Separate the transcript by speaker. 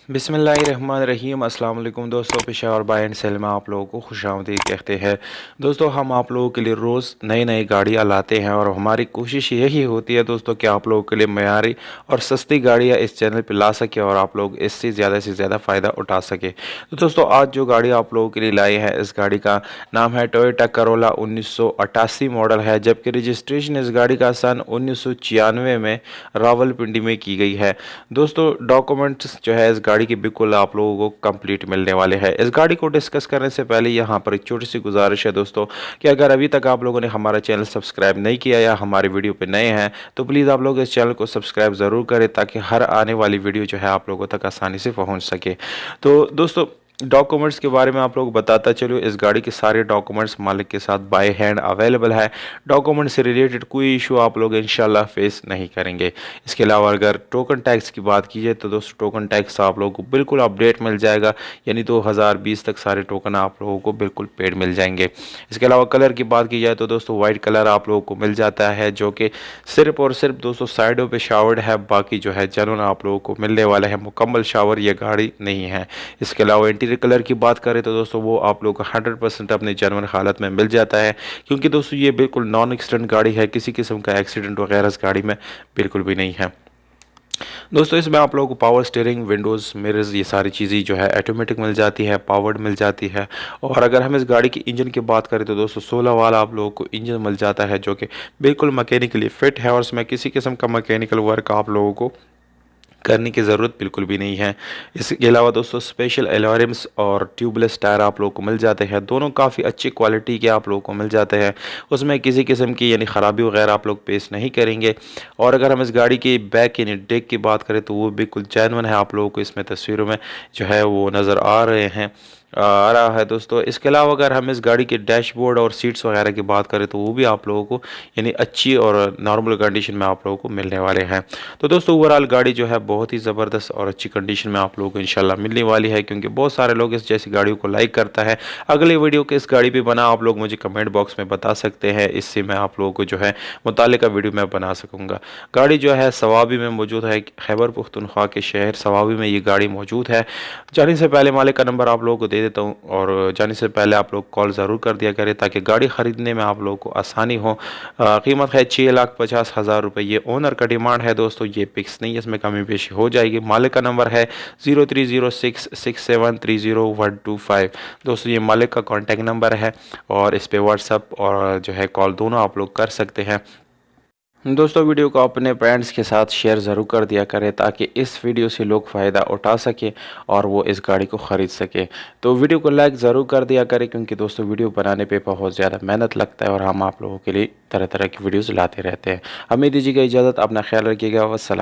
Speaker 1: बिस्मिल्लाहिर्रहमानिर्रहीम। अस्सलाम वालेकुम दोस्तों, पेशावर बाय एंड सेल में आप लोगों को खुशामदीद कहते हैं। दोस्तों, हम आप लोगों के लिए रोज़ नई नई गाड़ियाँ लाते हैं और हमारी कोशिश यही होती है दोस्तों कि आप लोगों के लिए मयारी और सस्ती गाड़ियाँ इस चैनल पे ला सके और आप लोग इससे ज़्यादा फ़ायदा उठा सके। तो दोस्तों, आज जो गाड़ी आप लोगों के लिए लाई है, इस गाड़ी का नाम है टोयोटा करोला। 1988 मॉडल है, जबकि रजिस्ट्रेशन इस गाड़ी का सन 1996 में रावलपिंडी में की गई है। दोस्तों, डॉक्यूमेंट्स जो है इस गाड़ी की बिल्कुल आप लोगों को कंप्लीट मिलने वाले हैं। इस गाड़ी को डिस्कस करने से पहले यहाँ पर एक छोटी सी गुजारिश है दोस्तों, कि अगर अभी तक आप लोगों ने हमारा चैनल सब्सक्राइब नहीं किया या हमारी वीडियो पे नए हैं तो प्लीज़ आप लोग इस चैनल को सब्सक्राइब ज़रूर करें, ताकि हर आने वाली वीडियो जो है आप लोगों तक आसानी से पहुँच सके। तो दोस्तों, डॉक्यूमेंट्स के बारे में आप लोग बताता चलो। इस गाड़ी के सारे डॉक्यूमेंट्स मालिक के साथ बाय हैंड अवेलेबल है। डॉक्यूमेंट से रिलेटेड कोई इशू आप लोग इंशाल्लाह फेस नहीं करेंगे। इसके अलावा अगर टोकन टैक्स की बात की जाए तो दोस्तों, टोकन टैक्स आप लोगों को बिल्कुल अपडेट मिल जाएगा, यानी 2020 तक सारे टोकन आप लोगों को बिल्कुल पेड मिल जाएंगे। इसके अलावा कलर की बात की जाए तो दोस्तों, वाइट कलर आप लोगों को मिल जाता है, जो कि सिर्फ और सिर्फ दोस्तों साइडों पे शावर्ड है। बाकी जो है जेन्युइन आप लोगों को मिलने वाला है, मुकम्मल शावर ये गाड़ी नहीं है। इसके अलावा इंटीरियर कलर की बात करें तो दोस्तों, वो आप लोगों को 100% अपने जेन्युइन हालत में मिल जाता है, क्योंकि दोस्तों ये बिल्कुल नॉन एक्सीडेंट गाड़ी है। किसी किस्म का एक्सीडेंट वगैरह इस गाड़ी में बिल्कुल भी नहीं है। दोस्तों, इसमें आप लोगों को पावर स्टीयरिंग, विंडोज़, मिरर्स, ये सारी चीज़ें जो है ऑटोमेटिक मिल जाती है, पावर्ड मिल जाती है। और अगर हम इस गाड़ी की इंजन की बात करें तो दोस्तों, 16 वाला आप लोगों को इंजन मिल जाता है, जो कि बिल्कुल मैकेनिकली फिट है और इसमें किसी किस्म का मैकेनिकल वर्क आप लोगों को करने की ज़रूरत बिल्कुल भी नहीं है। इसके अलावा दोस्तों, स्पेशल एलॉयरम्स और ट्यूबलेस टायर आप लोगों को मिल जाते हैं। दोनों काफ़ी अच्छी क्वालिटी के आप लोगों को मिल जाते हैं, उसमें किसी किस्म की यानी ख़राबी वगैरह आप लोग पेश नहीं करेंगे। और अगर हम इस गाड़ी की बैक यानी डेक की बात करें तो वो बिल्कुल जेन्युइन है, आप लोगों को इसमें तस्वीरों में जो है वो नज़र आ रहे हैं, आ रहा है दोस्तों। इसके अलावा अगर हम इस गाड़ी के डैशबोर्ड और सीट्स वगैरह की बात करें तो वो भी आप लोगों को यानी अच्छी और नॉर्मल कंडीशन में आप लोगों को मिलने वाले हैं। तो दोस्तों, ओवरऑल गाड़ी जो है बहुत ही ज़बरदस्त और अच्छी कंडीशन में आप लोगों को इंशाल्लाह मिलने वाली है, क्योंकि बहुत सारे लोग इस जैसी गाड़ियों को लाइक करता है। अगले वीडियो किस गाड़ी पे बना आप लोग मुझे कमेंट बॉक्स में बता सकते हैं, इससे मैं आप लोगों को जो है मुतालिका वीडियो मैं बना सकूँगा। गाड़ी जो है सवाबी में मौजूद है, खैबर पुख्तनख्वा के शहर सवाबी में ये गाड़ी मौजूद है। जाने से पहले मालिक का नंबर आप लोगों को दे देता हूँ, और जाने से पहले आप लोग कॉल ज़रूर कर दिया करें, ताकि गाड़ी ख़रीदने में आप लोगों को आसानी हो। कीमत है 6,50,000 रुपये। ये ओनर का डिमांड है दोस्तों, ये फिक्स नहीं है, इसमें कमी पेशी हो जाएगी। मालिक का नंबर है 030667302125। दोस्तों, ये मालिक का कॉन्टैक्ट नंबर है और इस पर व्हाट्सअप और जो है कॉल दोनों आप लोग कर सकते हैं। दोस्तों, वीडियो को अपने फ्रेंड्स के साथ शेयर ज़रूर कर दिया करें, ताकि इस वीडियो से लोग फ़ायदा उठा सके और वो इस गाड़ी को ख़रीद सके। तो वीडियो को लाइक ज़रूर कर दिया करें, क्योंकि दोस्तों वीडियो बनाने पे बहुत ज़्यादा मेहनत लगता है और हम आप लोगों के लिए तरह तरह की वीडियोज़ लाते रहते हैं। हमें दीजिएगा इजाज़त, अपना ख्याल रखिएगा। वस्सलाम।